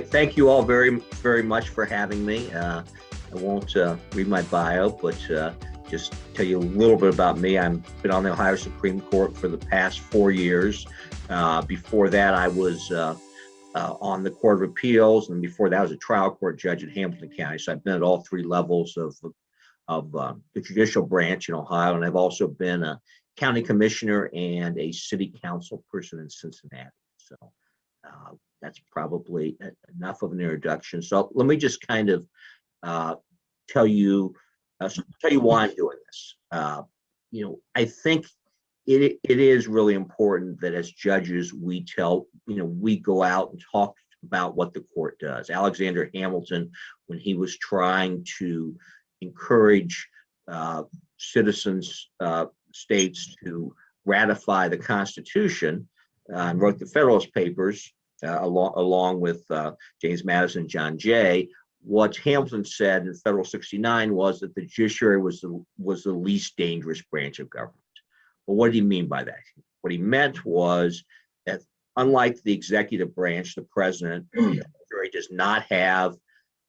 thank you all very much for having me. I won't read my bio, but just tell you a little bit about me. I've been on the Ohio Supreme Court for the past 4 years. Before that, I was on the Court of Appeals, and before that, I was a trial court judge in Hamilton County. So I've been at all three levels of the judicial branch in Ohio, and I've also been a county commissioner and a city council person in Cincinnati. So that's probably enough of an introduction. So let me just kind of tell you why I'm doing this. I think it is really important that as judges we go out and talk about what the court does. Alexander Hamilton, when he was trying to encourage citizens, states to ratify the Constitution, and wrote the Federalist Papers along with James Madison, John Jay. What Hamilton said in Federal 69 was that the judiciary was the least dangerous branch of government. Well, what did he mean by that? What he meant was that unlike the executive branch, the president, the judiciary does not have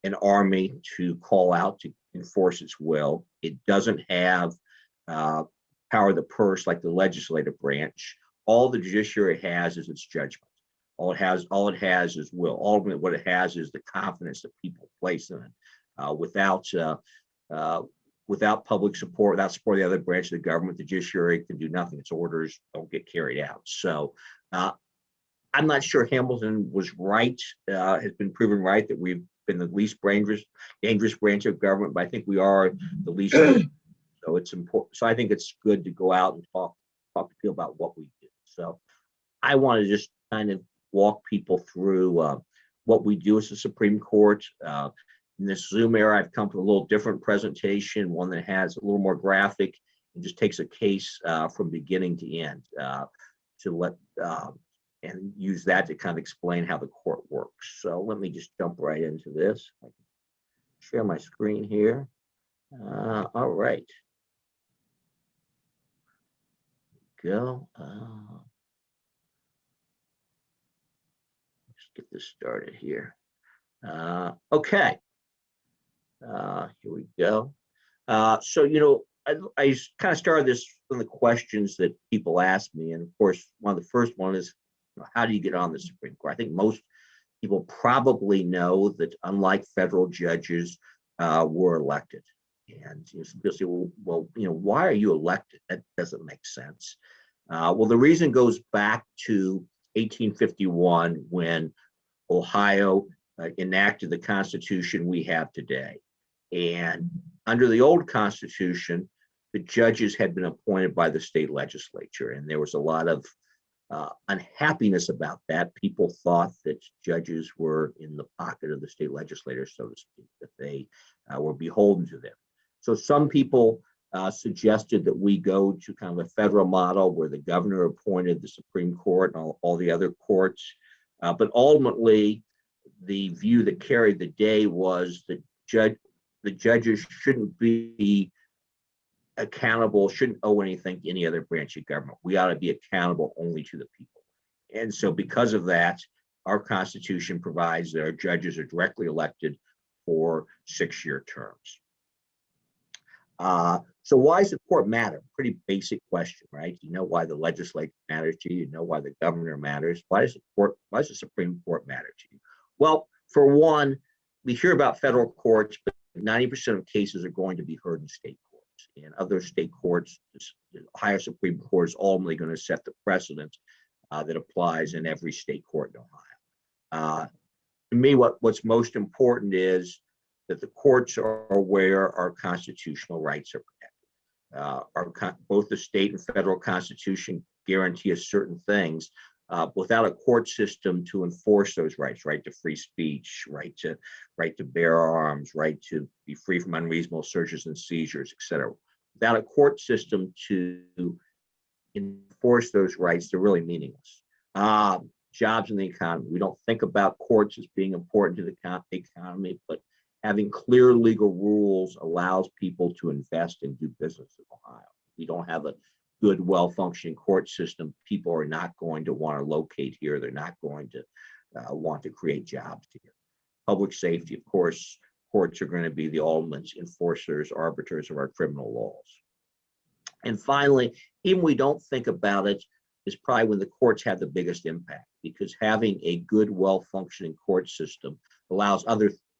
an army to call out to enforce its will. It doesn't have power of the purse like the legislative branch. All the judiciary has is its judgment. All it has is will. Ultimately, what it has is the confidence that people place in it. Without public support, without support of the other branch of the government, the judiciary can do nothing. Its orders don't get carried out. So I'm not sure Hamilton was right, has been proven right that we've been the least dangerous branch of government, but I think we are the least. So it's important. So I think it's good to go out and talk to people about what we do. So I want to just kind of walk people through what we do as the Supreme Court. In this Zoom era, I've come to a little different presentation, one that has a little more graphic and just takes a case from beginning to end and use that to kind of explain how the court works. So let me just jump right into this. I can share my screen here. All right. Go. Let's get this started here. Okay. Here we go. So, I kind of started this from the questions that people ask me. And of course, one of the first one is, how do you get on the Supreme Court? I think most people probably know that unlike federal judges, were elected. And people say, well, why are you elected? That doesn't make sense. Well, the reason goes back to 1851 when Ohio enacted the Constitution we have today. And under the old Constitution, the judges had been appointed by the state legislature, and there was a lot of unhappiness about that. People thought that judges were in the pocket of the state legislators, so to speak, that they were beholden to them. So some people suggested that we go to kind of a federal model where the governor appointed the Supreme Court and all the other courts. But ultimately, the view that carried the day was that the judges shouldn't be accountable, shouldn't owe anything to any other branch of government. We ought to be accountable only to the people. And so because of that, our Constitution provides that our judges are directly elected for 6-year terms. So why does the court matter? Pretty basic question, right? You know why the legislature matters to you. You know why the governor matters. Why does the Supreme Court matter to you? Well, for one, we hear about federal courts, but 90% of cases are going to be heard in state courts. And other state courts, the Ohio Supreme Court is ultimately going to set the precedent that applies in every state court in Ohio. To me, what's most important is that the courts are where our constitutional rights are protected. Both the state and federal Constitution guarantee us certain things. Without a court system to enforce those rights, right to free speech, right to bear arms, right to be free from unreasonable searches and seizures, etc. Without a court system to enforce those rights, they're really meaningless. Jobs in the economy. We don't think about courts as being important to the economy, but having clear legal rules allows people to invest and do business in Ohio. We don't have a good, well-functioning court system. People are not going to want to locate here. They're not going to want to create jobs here. Public safety, of course, courts are going to be the ultimate enforcers, arbiters of our criminal laws. And finally, even we don't think about it, is probably when the courts have the biggest impact, because having a good, well-functioning court system allows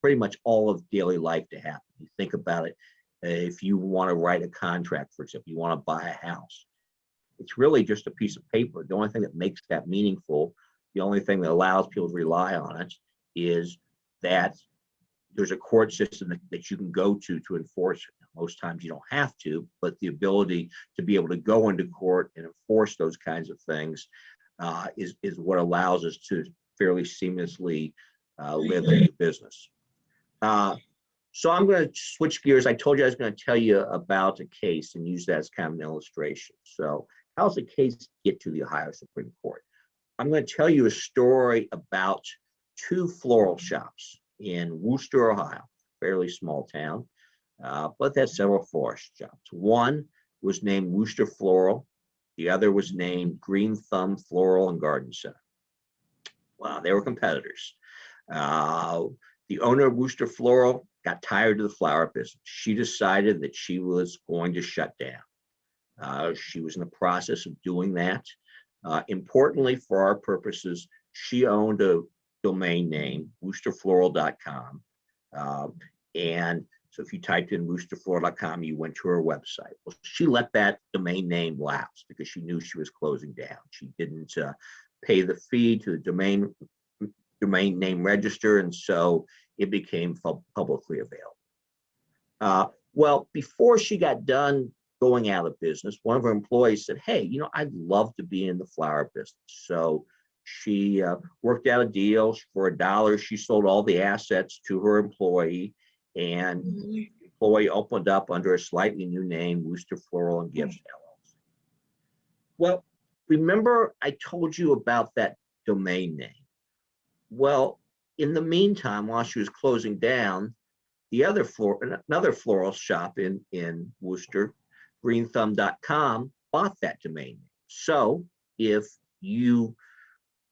pretty much all of daily life to happen. You think about it, if you want to write a contract, for example, you want to buy a house, it's really just a piece of paper. The only thing that makes that meaningful, the only thing that allows people to rely on it, is that there's a court system that you can go to enforce it. Most times you don't have to, but the ability to be able to go into court and enforce those kinds of things is what allows us to fairly seamlessly live in the business. So I'm going to switch gears. I told you I was going to tell you about a case and use that as kind of an illustration. So how does a case get to the Ohio Supreme Court? I'm going to tell you a story about two floral shops in Wooster, Ohio, fairly small town, but that's several florist shops. One was named Wooster Floral. The other was named Green Thumb Floral and Garden Center. Wow, they were competitors. The owner of Wooster Floral got tired of the flower business. She decided that she was going to shut down. She was in the process of doing that. Importantly, for our purposes, she owned a domain name, woosterfloral.com. And so if you typed in woosterfloral.com, you went to her website. Well, she let that domain name lapse because she knew she was closing down. She didn't pay the fee to the domain name register, and so it became publicly available. Well, before she got done going out of business, one of her employees said, "Hey, I'd love to be in the flower business." So she worked out a deal. For $1, she sold all the assets to her employee, and the employee opened up under a slightly new name, Wooster Floral and Gifts LLC. Well, remember I told you about that domain name? Well, in the meantime, while she was closing down, another floral shop in Wooster, greenthumb.com, bought that domain name. So if you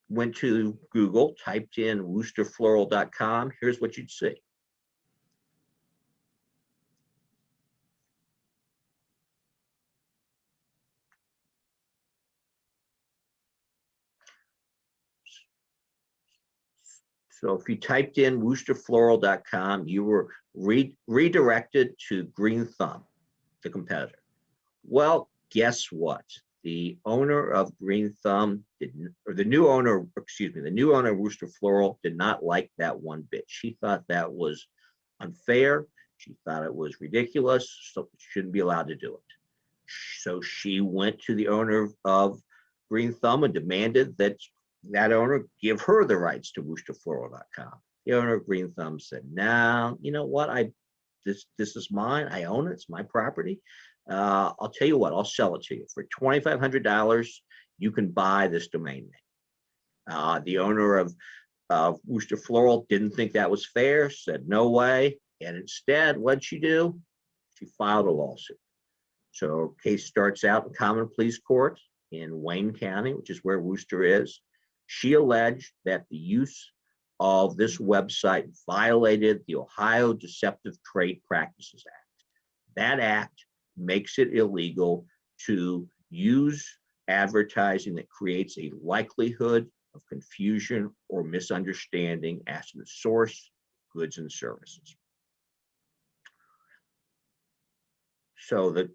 went to Google, typed in woosterfloral.com, here's what you'd see. So if you typed in woosterfloral.com, you were redirected to Green Thumb, the competitor. Well, guess what? The owner of Green Thumb the new owner of Wooster Floral did not like that one bit. She thought that was unfair. She thought it was ridiculous, so she shouldn't be allowed to do it. So she went to the owner of Green Thumb and demanded that owner give her the rights to woosterfloral.com. The owner of Green Thumb said, "No, you know what? This is mine. I own it. It's my property. I'll tell you what, I'll sell it to you. For $2,500, you can buy this domain name." The owner of Wooster Floral didn't think that was fair, said no way. And instead, what'd she do? She filed a lawsuit. So case starts out in Common Pleas Court in Wayne County, which is where Wooster is. She alleged that the use of this website violated the Ohio Deceptive Trade Practices Act. That act makes it illegal to use advertising that creates a likelihood of confusion or misunderstanding as to the source, goods, and services. So the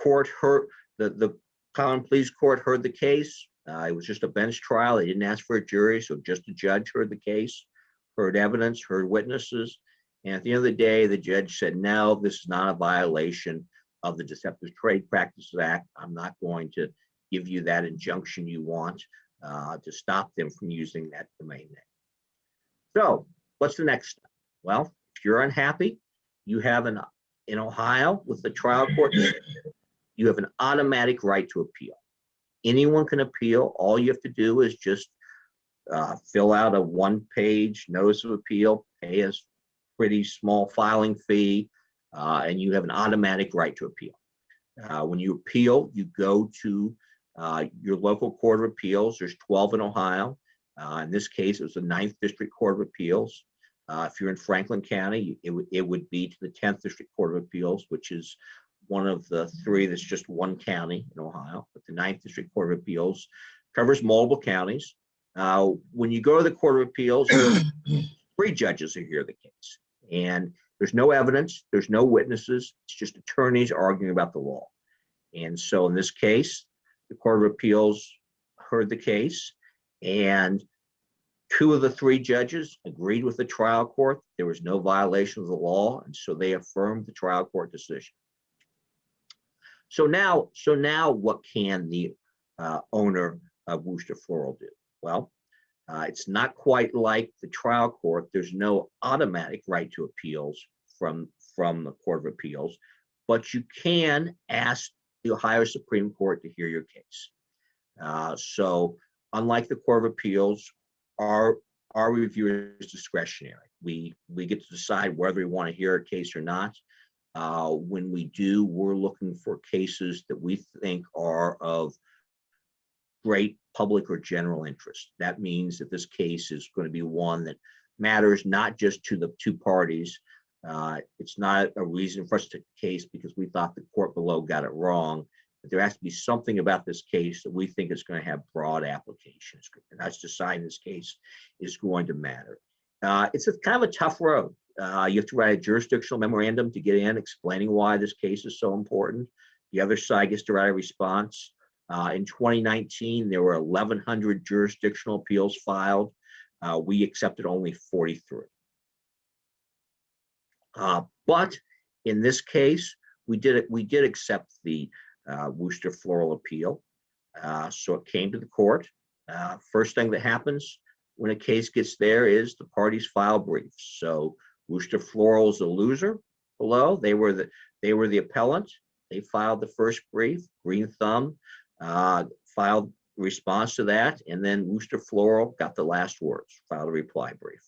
court heard, the Common Pleas Court heard the case. It was just a bench trial. They didn't ask for a jury, so just a judge heard the case, heard evidence, heard witnesses. And at the end of the day, the judge said, "No, this is not a violation of the Deceptive Trade Practices Act. I'm not going to give you that injunction you want to stop them from using that domain name." So what's the next step? Well, if you're unhappy, you have in Ohio with the trial court, you have an automatic right to appeal. Anyone can appeal. All you have to do is just fill out a one-page notice of appeal, pay a pretty small filing fee, and you have an automatic right to appeal. When you appeal, you go to your local court of appeals. There's 12 in Ohio. In this case, it was the Ninth District Court of Appeals. If you're in Franklin County, it would be to the 10th District Court of Appeals, which is one of the three that's just one county in Ohio. But the Ninth District Court of Appeals covers multiple counties. When you go to the Court of Appeals, three judges who hear the case. And there's no evidence, there's no witnesses, it's just attorneys arguing about the law. And so in this case, the Court of Appeals heard the case, and two of the three judges agreed with the trial court. There was no violation of the law, and so they affirmed the trial court decision. So now what can the owner of Worcester Floral do? Well, it's not quite like the trial court. There's no automatic right to appeals from the Court of Appeals, but you can ask the Ohio Supreme Court to hear your case. So unlike the Court of Appeals, our review is discretionary. We get to decide whether we want to hear a case or not. When we do, we're looking for cases that we think are of great public or general interest. That means that this case is going to be one that matters not just to the two parties. It's not a reason for us to take the case because we thought the court below got it wrong, but there has to be something about this case that we think is going to have broad applications. And us deciding this case is going to matter. It's a kind of a tough road. You have to write a jurisdictional memorandum to get in explaining why this case is so important. The other side gets to write a response. In 2019, there were 1,100 jurisdictional appeals filed. We accepted only 43. But in this case, we did accept the Worcester Floral appeal. So it came to the court. First thing that happens when a case gets there is the parties file briefs. So Worcester Floral is the loser below. They were the appellant. They filed the first brief. Green Thumb filed response to that, and then Worcester Floral got the last words, filed a reply brief.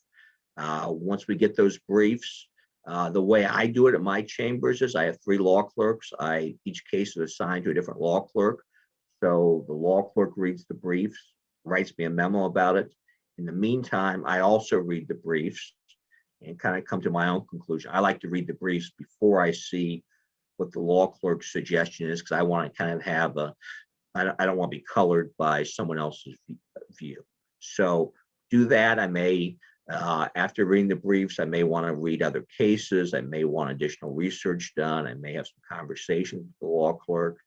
Once we get those briefs, the way I do it at my chambers is I have 3 law clerks. Each case is assigned to a different law clerk. So the law clerk reads the briefs, writes me a memo about it. In the meantime, I also read the briefs and kind of come to my own conclusion. I like to read the briefs before I see what the law clerk's suggestion is, because I want to kind of have I don't want to be colored by someone else's view. So do that. I may, after reading the briefs, I may want to read other cases. I may want additional research done. I may have some conversation with the law clerk.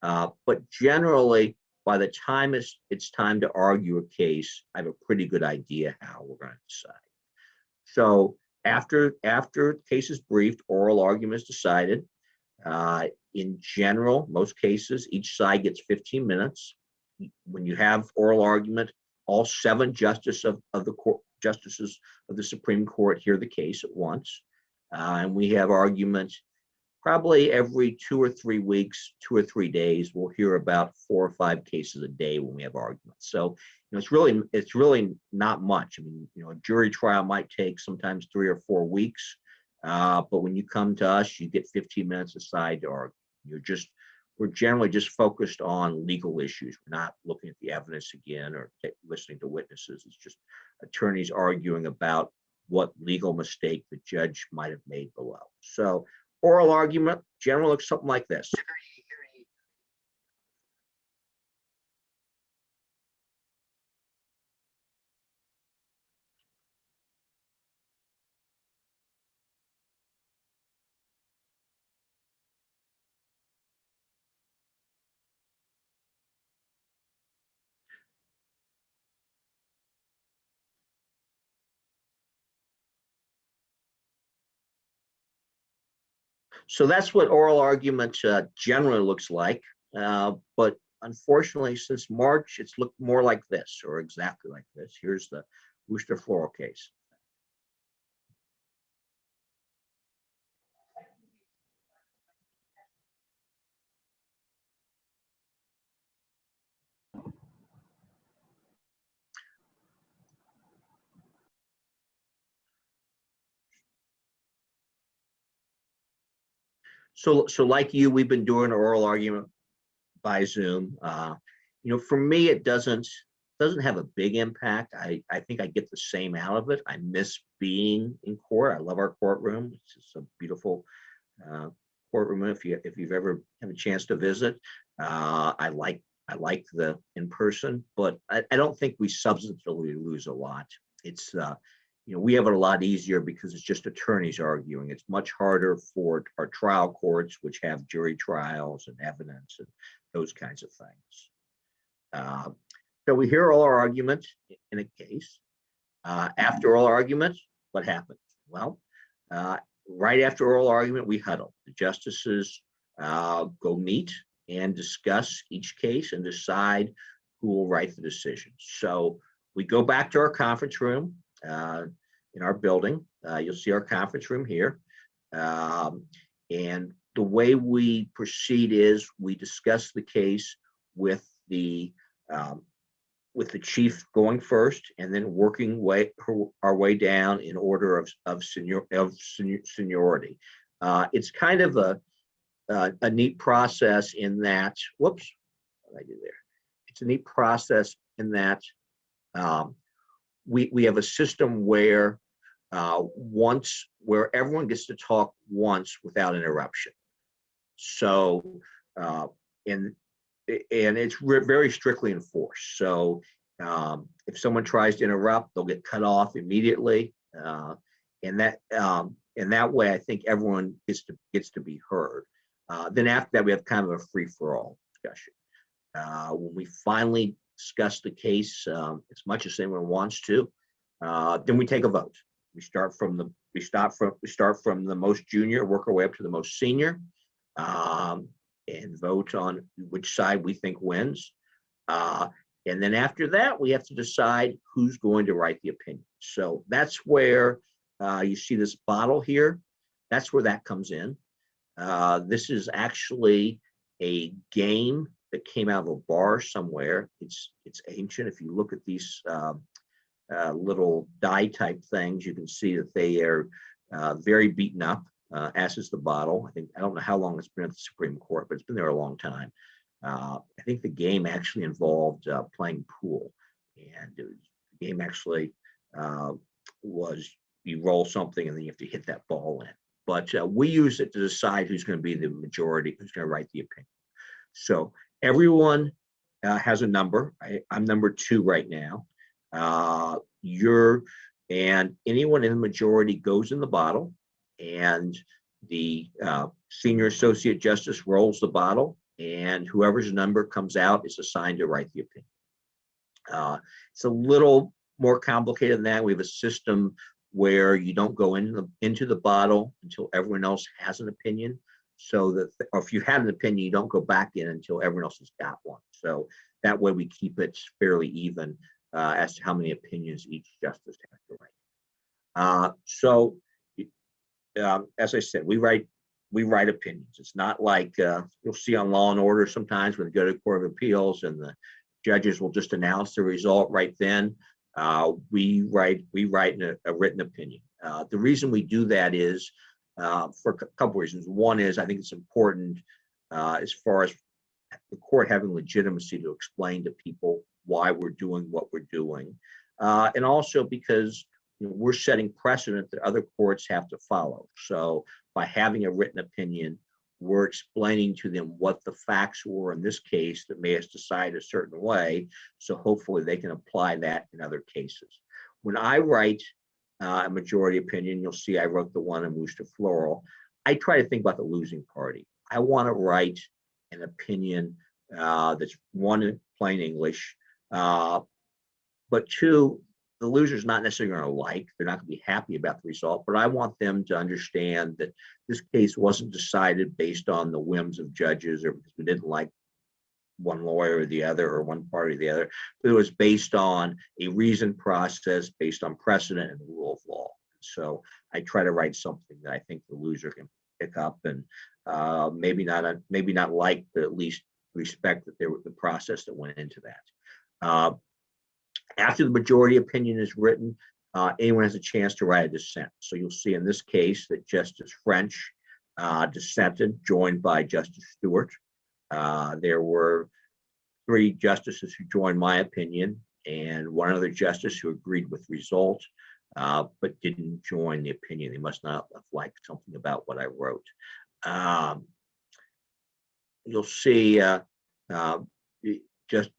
But generally, by the time it's time to argue a case, I have a pretty good idea how we're going to decide. So after the case is briefed, oral argument is decided. In general, most cases, each side gets 15 minutes. When you have oral argument, all 7 justices of the Supreme Court hear the case at once. And we have argument probably every 2 or 3 weeks, 2 or 3 days. We'll hear about 4 or 5 cases a day when we have arguments. So, it's really not much. I mean, a jury trial might take sometimes 3 or 4 weeks. But when you come to us, you get 15 minutes aside to argue. We're generally just focused on legal issues. We're not looking at the evidence again or listening to witnesses. It's just attorneys arguing about what legal mistake the judge might have made below. So oral argument generally looks something like this. So that's what oral argument generally looks like. But unfortunately, since March, it's looked more like this, or exactly like this. Here's the Worcester Floral case. So like you, we've been doing an oral argument by Zoom. For me, it doesn't doesn't have a big impact. I think I get the same out of it. I miss being in court. I love our courtroom. It's just a beautiful courtroom. If you've ever had a chance to visit, I like the in person, but I don't think we substantively lose a lot. It's we have it a lot easier because it's just attorneys arguing. It's much harder for our trial courts, which have jury trials and evidence and those kinds of things. So we hear all our arguments in a case. After all arguments, what happens? Well, right after oral argument, we huddle. The justices go meet and discuss each case and decide who will write the decision. So we go back to our conference room in our building. You'll see our conference room here. And the way we proceed is we discuss the case with the chief going first, and then working our way down in order of seniority. It's kind of a neat process in that. Whoops, what did I do there? It's a neat process in that we have a system where where everyone gets to talk once without interruption. So and it's very strictly enforced. So if someone tries to interrupt, they'll get cut off immediately, and that way, I think everyone gets to be heard. Then after that, we have kind of a free-for-all discussion. When we finally discuss the case as much as anyone wants to, then we take a vote. We start from the most junior, work our way up to the most senior. And vote on which side we think wins. And then after that, we have to decide who's going to write the opinion. So that's where you see this bottle here. That's where that comes in. This is actually a game that came out of a bar somewhere. It's ancient. If you look at these little die type things, you can see that they are very beaten up. As is the bottle. I don't know how long it's been at the Supreme Court, but it's been there a long time. I think the game actually involved playing pool, and the game actually was you roll something and then you have to hit that ball in. But we use it to decide who's going to be the majority, who's going to write the opinion. So everyone has a number. I'm number 2 right now. And anyone in the majority goes in the bottle. And the senior associate justice rolls the bottle, and whoever's number comes out is assigned to write the opinion. It's a little more complicated than that. We have a system where you don't go into the bottle until everyone else has an opinion. So that, or if you have an opinion, you don't go back in until everyone else has got one. So that way we keep it fairly even as to how many opinions each justice has to write. As I said, we write opinions. It's not like you'll see on Law and Order sometimes when they go to the Court of Appeals and the judges will just announce the result right then. We write a written opinion. The reason we do that is for a couple reasons. One is I think it's important as far as the court having legitimacy to explain to people why we're doing what we're doing, and also because we're setting precedent that other courts have to follow. So by having a written opinion, we're explaining to them what the facts were in this case that made us decide a certain way. So hopefully they can apply that in other cases. When I write a majority opinion, you'll see I wrote the one in Worcester Floral. I try to think about the losing party. I want to write an opinion that's, one, in plain English, but two, the loser's not necessarily going to like, they're not going to be happy about the result, but I want them to understand that this case wasn't decided based on the whims of judges or because we didn't like one lawyer or the other or one party or the other, but it was based on a reasoned process, based on precedent and the rule of law. So I try to write something that I think the loser can pick up and maybe not like, but at least respect that there was the process that went into that. After the majority opinion is written, anyone has a chance to write a dissent. So you'll see in this case that Justice French dissented, joined by Justice Stewart. There were 3 justices who joined my opinion, and one other justice who agreed with the result, but didn't join the opinion. They must not have liked something about what I wrote. You'll see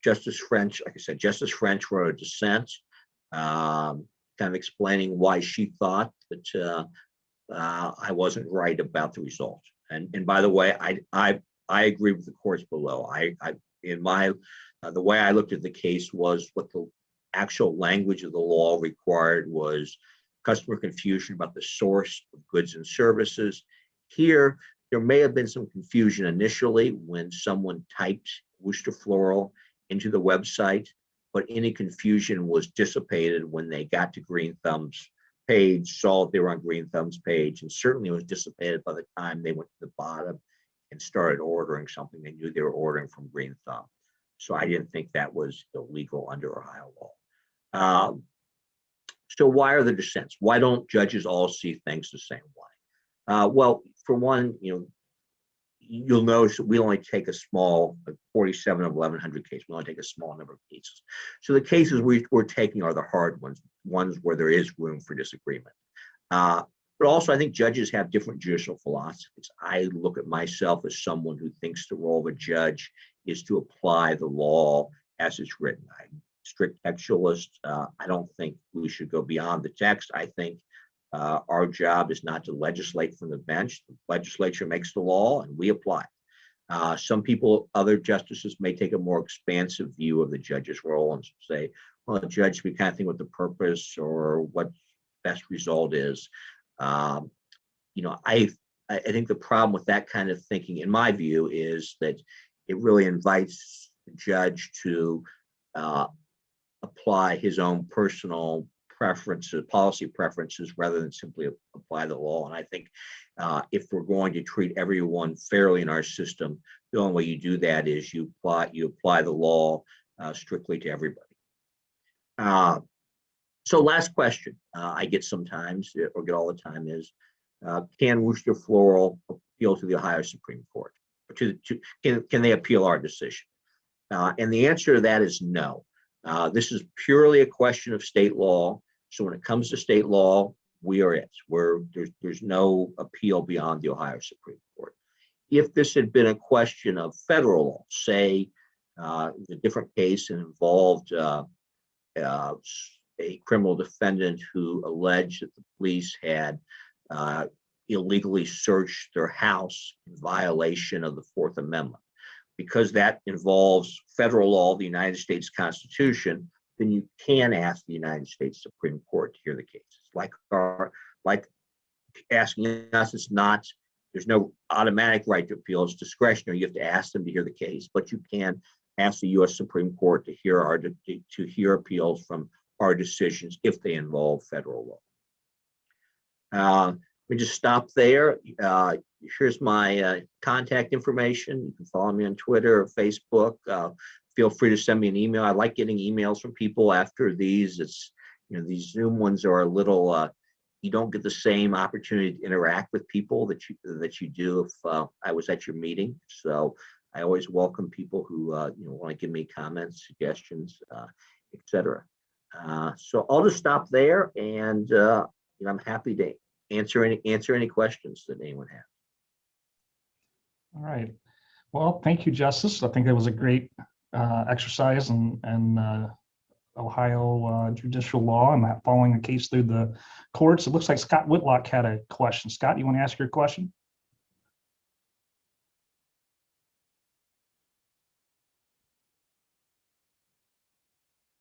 Justice French, like I said, Justice French wrote a dissent, kind of explaining why she thought that I wasn't right about the result. And by the way, I agree with the courts below. The way I looked at the case was what the actual language of the law required was customer confusion about the source of goods and services. Here, there may have been some confusion initially when someone typed Worcester Floral into the website, but any confusion was dissipated when they got to Green Thumb's page, saw they were on Green Thumb's page, and certainly was dissipated by the time they went to the bottom and started ordering something. They knew they were ordering from Green Thumb. So I didn't think that was illegal under Ohio law. So why are the dissents? Why don't judges all see things the same way? Well, for one, you'll notice that we only take a small, 47 of 1,100 cases. We only take a small number of cases. So the cases we're taking are the hard ones where there is room for disagreement. But also, I think judges have different judicial philosophies. I look at myself as someone who thinks the role of a judge is to apply the law as it's written. I'm a strict textualist. I don't think we should go beyond the text. I think our job is not to legislate from the bench. The legislature makes the law and we apply it. Some people, other justices may take a more expansive view of the judge's role and say, well, the judge should be kind of thinking what the purpose or what best result is. I think the problem with that kind of thinking, in my view, is that it really invites the judge to apply his own personal preferences, policy preferences, rather than simply apply the law. And I think if we're going to treat everyone fairly in our system, the only way you do that is you apply the law strictly to everybody. So last question I get sometimes, or get all the time, is can Worcester Floral appeal to the Ohio Supreme Court? Can they appeal our decision? And the answer to that is no. This is purely a question of state law. So when it comes to state law, we are it. There's no appeal beyond the Ohio Supreme Court. If this had been a question of federal law, say a different case and involved a criminal defendant who alleged that the police had illegally searched their house in violation of the Fourth Amendment, because that involves federal law, the United States Constitution, then you can ask the United States Supreme Court to hear the case. Like asking us, there's no automatic right to appeal. It's discretionary. You have to ask them to hear the case, but you can ask the U.S. Supreme Court to hear appeals from our decisions if they involve federal law. Let me just stop there. Here's my contact information. You can follow me on Twitter or Facebook. Feel free to send me an email. I like getting emails from people after these. These Zoom ones are a little, you don't get the same opportunity to interact with people that you do if I was at your meeting. So I always welcome people who want to give me comments, suggestions, etc. So I'll just stop there, and I'm happy to answer any questions that anyone has. All right. Well, thank you, Justice. I think that was a great exercise in Ohio judicial law and following the case through the courts. It looks like Scott Whitlock had a question. Scott, you want to ask your question?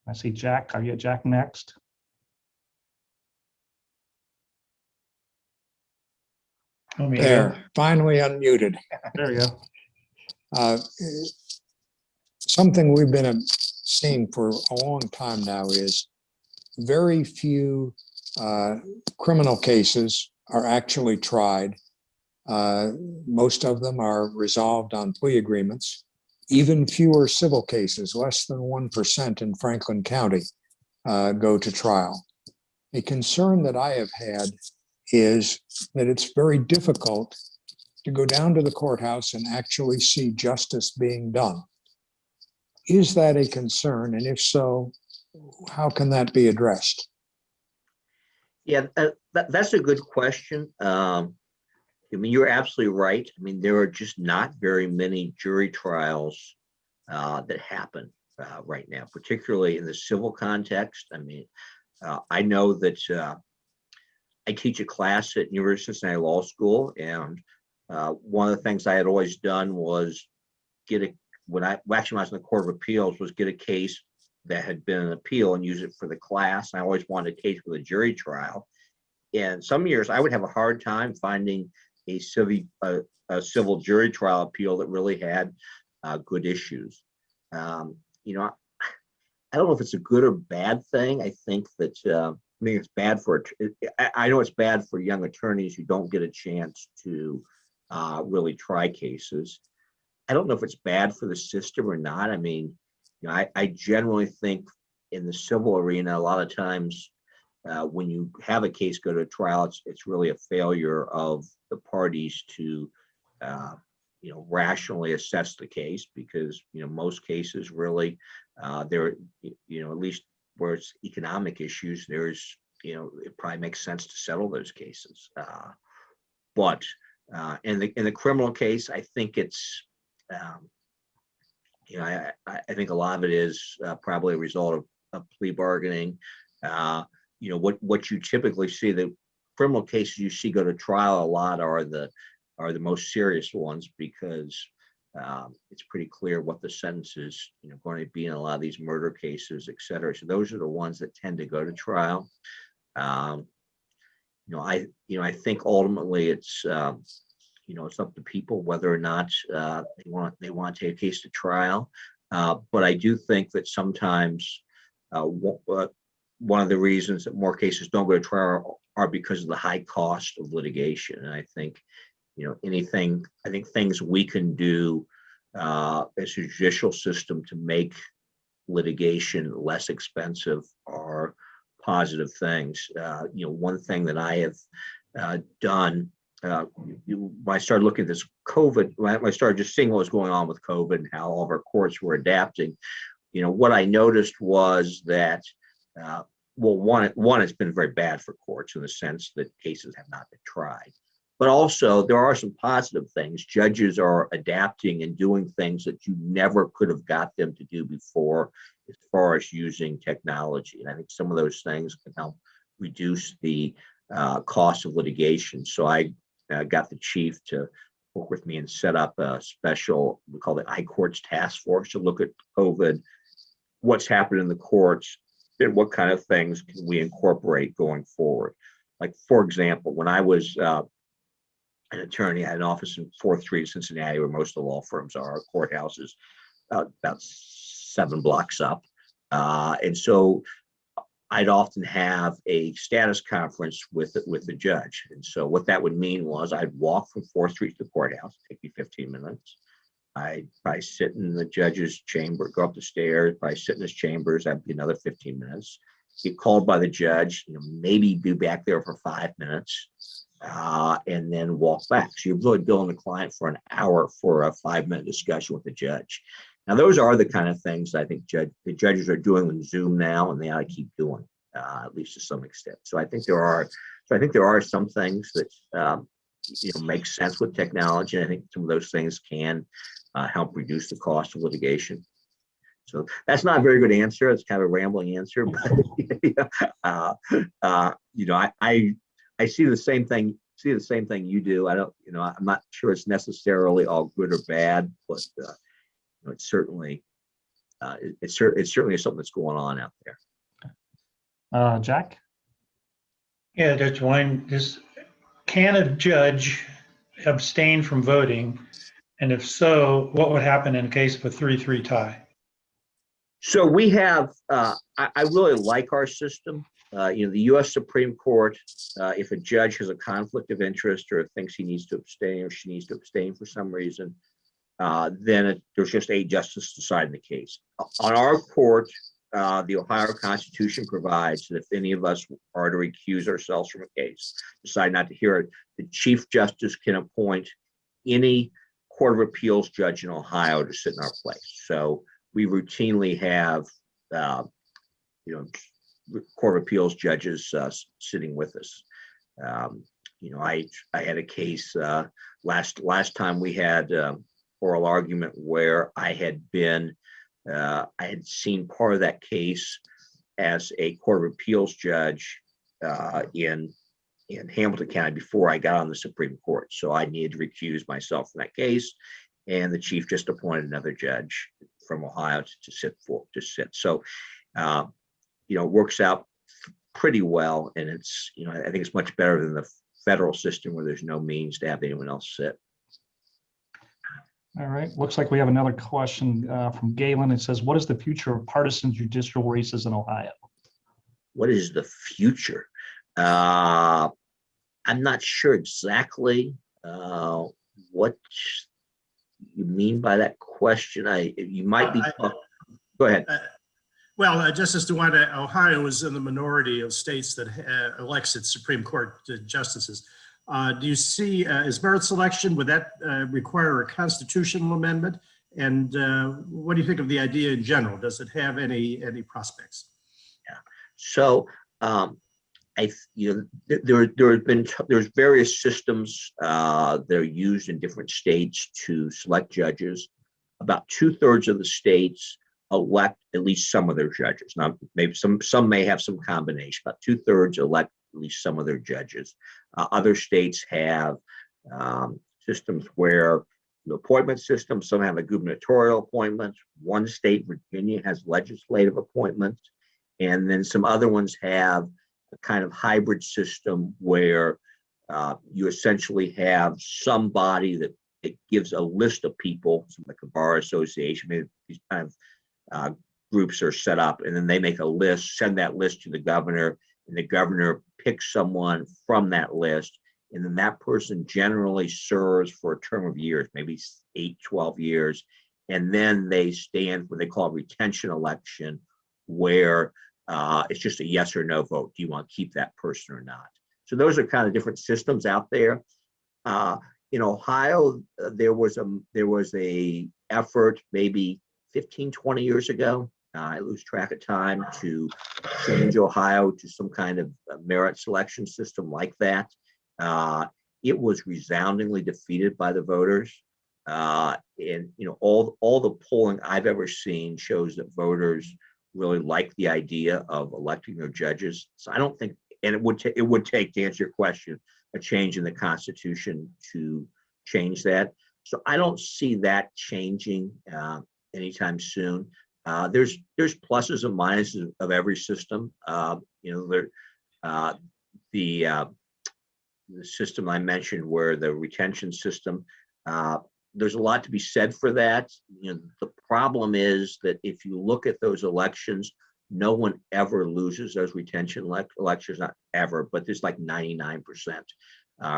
I see Jack. Are you Jack next? There, finally unmuted. There you go. Something we've been seeing for a long time now is very few criminal cases are actually tried. Most of them are resolved on plea agreements. Even fewer civil cases, less than 1% in Franklin County, go to trial. A concern that I have had is that it's very difficult to go down to the courthouse and actually see justice being done. Is that a concern? And if so, how can that be addressed? Yeah, that's a good question. I mean, you're absolutely right. I mean, there are just not very many jury trials that happen right now, particularly in the civil context. I mean, I know that I teach a class at University of Cincinnati Law School, and one of the things I had always done was get a when I actually when I was in the Court of Appeals was get a case that had been an appeal and use it for the class. I always wanted a case with a jury trial. And some years I would have a hard time finding a civil jury trial appeal that really had good issues. You know, I don't know if it's a good or bad thing. I think that I mean it's bad for. I know it's bad for young attorneys who don't get a chance to really try cases. I don't know if it's bad for the system or not. I mean, you know, I generally think in the civil arena, a lot of times when you have a case go to trial, it's really a failure of the parties to, you know, rationally assess the case because, you know, most cases really, there, you know, at least where it's economic issues, there's, you know, it probably makes sense to settle those cases. But in the criminal case, I think it's, you know, I think a lot of it is probably a result of plea bargaining. You know, what you typically see, the criminal cases you see go to trial a lot are the most serious ones because it's pretty clear what the sentence is, you know, going to be in a lot of these murder cases, et cetera. So those are the ones that tend to go to trial. You know, I think ultimately it's you know, it's up to people whether or not they want to take a case to trial. But I do think that sometimes one of the reasons that more cases don't go to trial are because of the high cost of litigation. And I think, you know, I think things we can do as a judicial system to make litigation less expensive are positive things. You know, one thing that I have done when I started looking at this COVID, when I started just seeing what was going on with COVID and how all of our courts were adapting, you know, what I noticed was that, well, one, it's been very bad for courts in the sense that cases have not been tried. But also, there are some positive things. Judges are adapting and doing things that you never could have got them to do before, as far as using technology. And I think some of those things can help reduce the cost of litigation. So I got the chief to work with me and set up a special, we call it I-Courts Task Force to look at COVID, what's happened in the courts, and what kind of things can we incorporate going forward. Like, for example, when I was an attorney, I had an office in 4th Street, Cincinnati, where most of the law firms are. Our courthouse is about 7 blocks up. And so I'd often have a status conference with the judge. And so what that would mean was I'd walk from 4th Street to the courthouse, take me 15 minutes. I'd probably sit in the judge's chamber, go up the stairs, probably sit in his chambers. That'd be another 15 minutes. Get called by the judge, you know, maybe be back there for 5 minutes, and then walk back. So you're really billing the client for an hour for a 5-minute discussion with the judge. Now, those are the kind of things I think the judges are doing with Zoom now, and they ought to keep doing, at least to some extent. So I think there are some things that you know, make sense with technology. And I think some of those things can help reduce the cost of litigation. So that's not a very good answer. It's kind of a rambling answer, but you know, I see the same thing. See the same thing you do. I don't, you know, I'm not sure it's necessarily all good or bad, but you know, it's certainly it's certainly something that's going on out there. Jack? Yeah, Judge DeWine, can a judge abstain from voting? And if so, what would happen in case of a 3-3 tie? So we have, I really like our system. You know, the U.S. Supreme Court, if a judge has a conflict of interest or thinks he needs to abstain or she needs to abstain for some reason, then there's just a justice deciding the case. On our court, the Ohio Constitution provides that if any of us are to recuse ourselves from a case, decide not to hear it, the Chief Justice can appoint any Court of Appeals judge in Ohio to sit in our place. So we routinely have Court of Appeals judges sitting with us. I had a case last time we had oral argument where I had seen part of that case as a Court of Appeals judge in Hamilton County before I got on the Supreme Court. So I needed to recuse myself from that case, and the chief just appointed another judge from Ohio to sit. So it works out pretty well, and it's I think it's much better than the federal system where there's no means to have anyone else sit. All right, looks like we have another question from Galen. It says, what is the future of partisan judicial races in Ohio? What is the future? I'm not sure exactly what you mean by that question. You might be. Go ahead. Well, Justice DeWine, Ohio is in the minority of states that elects its Supreme Court justices. Do you see, is merit selection, would that require a constitutional amendment? And what do you think of the idea in general? Does it have any prospects? Yeah. So there's various systems that are used in different states to select judges. About 2/3 of the states elect at least some of their judges. Now, maybe some may have some combination, but 2/3 elect at least some of their judges. Other states have systems where the appointment system, some have a gubernatorial appointment. One state, Virginia, has legislative appointments. And then some other ones have a kind of hybrid system where you essentially have somebody that it gives a list of people, like a bar association, maybe these kind of groups are set up, and then they make a list, send that list to the governor, and the governor picks someone from that list, and then that person generally serves for a term of years, maybe 8-12 years, and then they stand what they call a retention election, where it's just a yes or no vote. Do you want to keep that person or not? So those are kind of different systems out there. In Ohio, there was a effort maybe 15-20 years ago. I lose track of time, to change Ohio to some kind of merit selection system like that. It was resoundingly defeated by the voters. And all the polling I've ever seen shows that voters really like the idea of electing their judges. So I don't think, and it would take, to answer your question, a change in the Constitution to change that. So I don't see that changing anytime soon. There's pluses and minuses of every system. The system I mentioned, where the retention system, there's a lot to be said for that. The problem is that if you look at those elections, no one ever loses those retention elections, not ever, but there's like 99%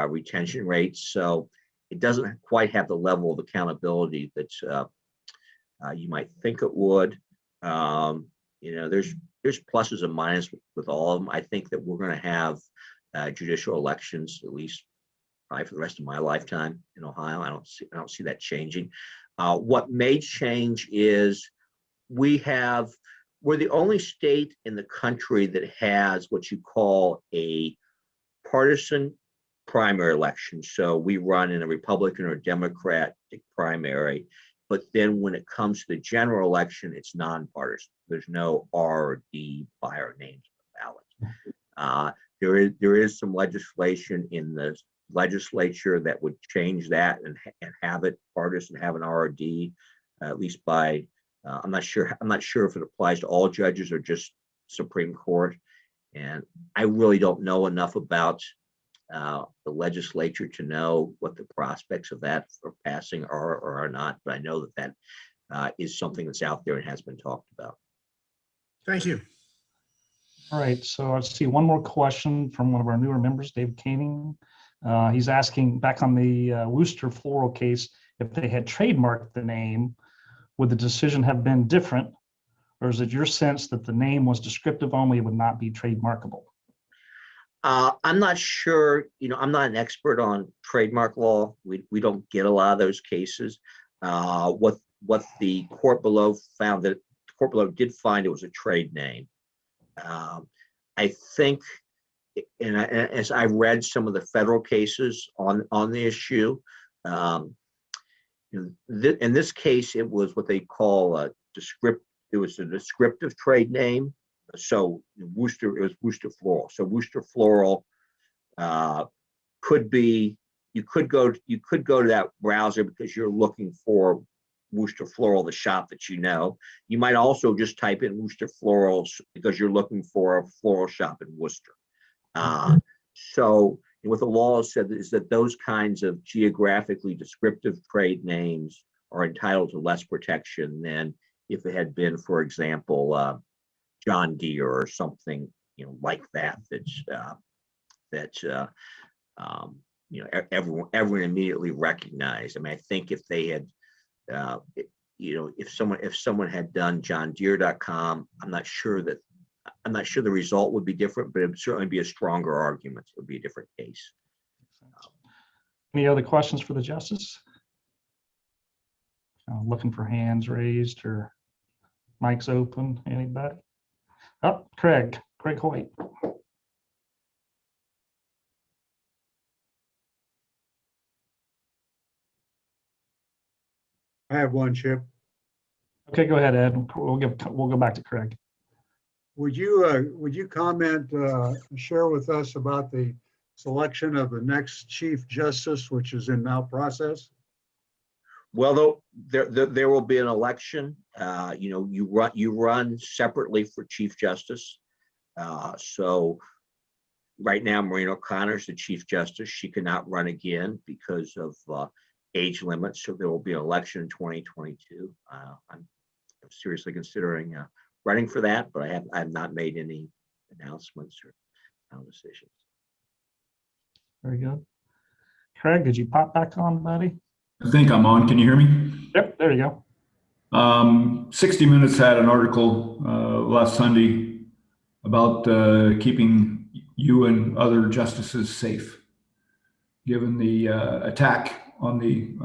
retention rates. So it doesn't quite have the level of accountability that you might think it would. There's pluses and minuses with all of them. I think that we're going to have judicial elections, at least probably for the rest of my lifetime in Ohio. I don't see that changing. What may change is we're the only state in the country that has what you call a partisan primary election. So we run in a Republican or Democratic primary, but then when it comes to the general election, it's nonpartisan. There's no R or D by our names on the ballot. There is some legislation in the legislature that would change that and have it partisan, have an R or D, at least by. I'm not sure if it applies to all judges or just Supreme Court, and I really don't know enough about the legislature to know what the prospects of that for passing are or are not. But I know that is something that's out there and has been talked about. Thank you. All right, so let's see, one more question from one of our newer members, David Koenig. He's asking, back on the Worcester floral case, if they had trademarked the name, would the decision have been different? Or is it your sense that the name was descriptive only, it would not be trademarkable? I'm not sure. I'm not an expert on trademark law. We don't get a lot of those cases. What the court below found, that the court below did find it was a trade name. I think, as I read some of the federal cases on the issue, in this case, it was what they call a descriptive. It was a descriptive trade name. So Worcester, it was Worcester Floral. So Worcester Floral could be. You could go to that browser because you're looking for Worcester Floral, the shop that you know. You might also just type in Worcester Florals because you're looking for a floral shop in Worcester. So what the law said is that those kinds of geographically descriptive trade names are entitled to less protection than if it had been, for example, John Deere or something, like that. Everyone immediately recognized. I mean, I think if they had, if someone had done johndeere.com, I'm not sure the result would be different, but it would certainly be a stronger argument. It would be a different case. Any other questions for the justice? Looking for hands raised or mics open. Anybody? Oh, Craig Hoyt. I have one, Chip. Okay, go ahead, Ed. We'll go back to Craig. Would you comment, share with us about the selection of the next Chief Justice, which is in now process? Well, there will be an election. You run separately for Chief Justice. So right now, Maureen O'Connor is the Chief Justice. She cannot run again because of age limits. So there will be an election in 2022. I'm seriously considering running for that, but I have not made any announcements or decisions. Very good. Craig, did you pop back on, buddy? I think I'm on. Can you hear me? Yep, there you go. 60 Minutes had an article last Sunday about keeping you and other justices safe, given the attack on the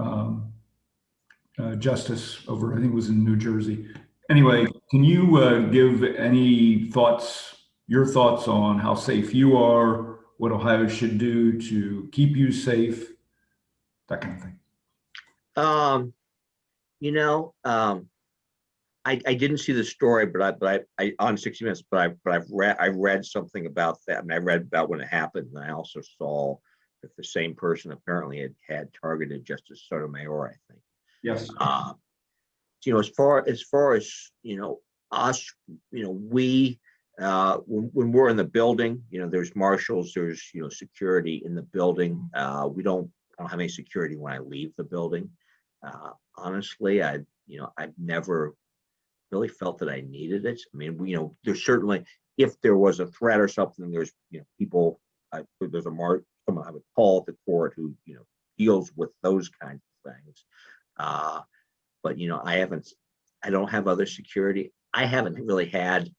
justice over, I think it was in New Jersey. Anyway, can you give any thoughts, your thoughts on how safe you are, what Ohio should do to keep you safe, that kind of thing? I didn't see the story, but I on 60 Minutes, but I read something about that. I mean, I read about when it happened, and I also saw that the same person apparently had targeted Justice Sotomayor, I think. Yes. As far as us, we when we're in the building, there's marshals, there's security in the building. I don't have any security when I leave the building. Honestly, I've never really felt that I needed it. I mean, there's certainly, if there was a threat or something, there's people. There's someone I would call at the court who deals with those kinds of things. But I don't have other security. I haven't really had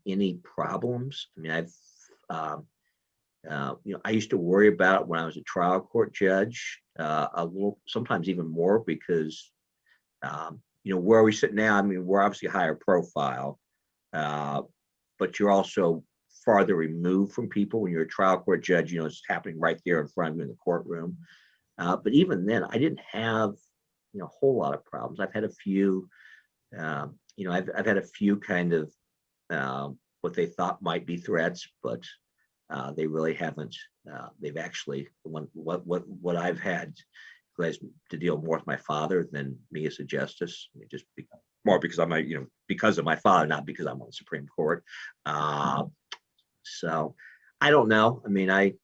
any problems. I mean, I used to worry about it when I was a trial court judge, a little, sometimes even more, because where we sit now, I mean, we're obviously higher profile, but you're also farther removed from people. When you're a trial court judge, it's happening right there in front of you in the courtroom. But even then, I didn't have a whole lot of problems. I've had a few, I've had a few kind of what they thought might be threats, but they really haven't. They've actually, what I've had has to deal more with my father than me as a justice. I mean, just more because I'm because of my father, not because I'm on the Supreme Court. So I don't know. I mean, I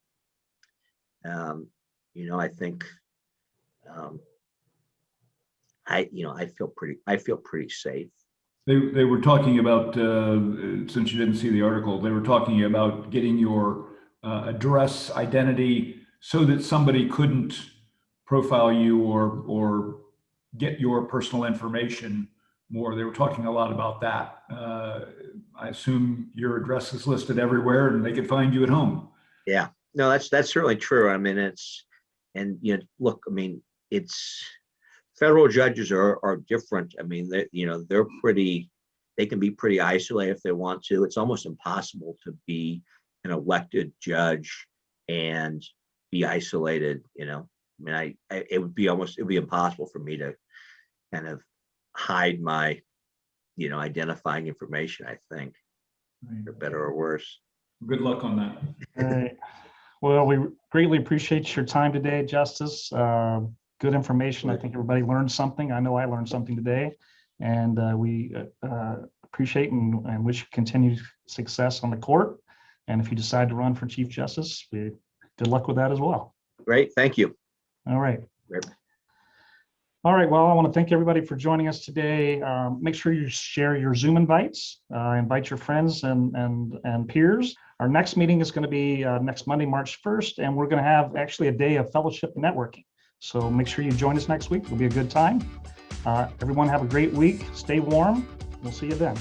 think I feel pretty safe. They were talking about, since you didn't see the article, they were talking about getting your address, identity, so that somebody couldn't profile you or get your personal information more. They were talking a lot about that. I assume your address is listed everywhere and they could find you at home. Yeah, no, that's certainly true. I mean, look, I mean, it's federal judges are different. I mean, they're pretty, they can be pretty isolated if they want to. It's almost impossible to be an elected judge and be isolated, you know. I mean, it would be impossible for me to kind of hide my, you know, identifying information, I think, for better or worse. Good luck on that. All right. Well, we greatly appreciate your time today, Justice. Good information. I think everybody learned something. I know I learned something today, and we appreciate and wish you continued success on the court. And if you decide to run for Chief Justice, good luck with that as well. Great, thank you. All right. Great. All right, well, I want to thank everybody for joining us today. Make sure you share your Zoom invites, invite your friends and peers. Our next meeting is going to be next Monday, March 1st, and we're going to have actually a day of fellowship and networking. So make sure you join us next week. It'll be a good time. Everyone have a great week. Stay warm. We'll see you then.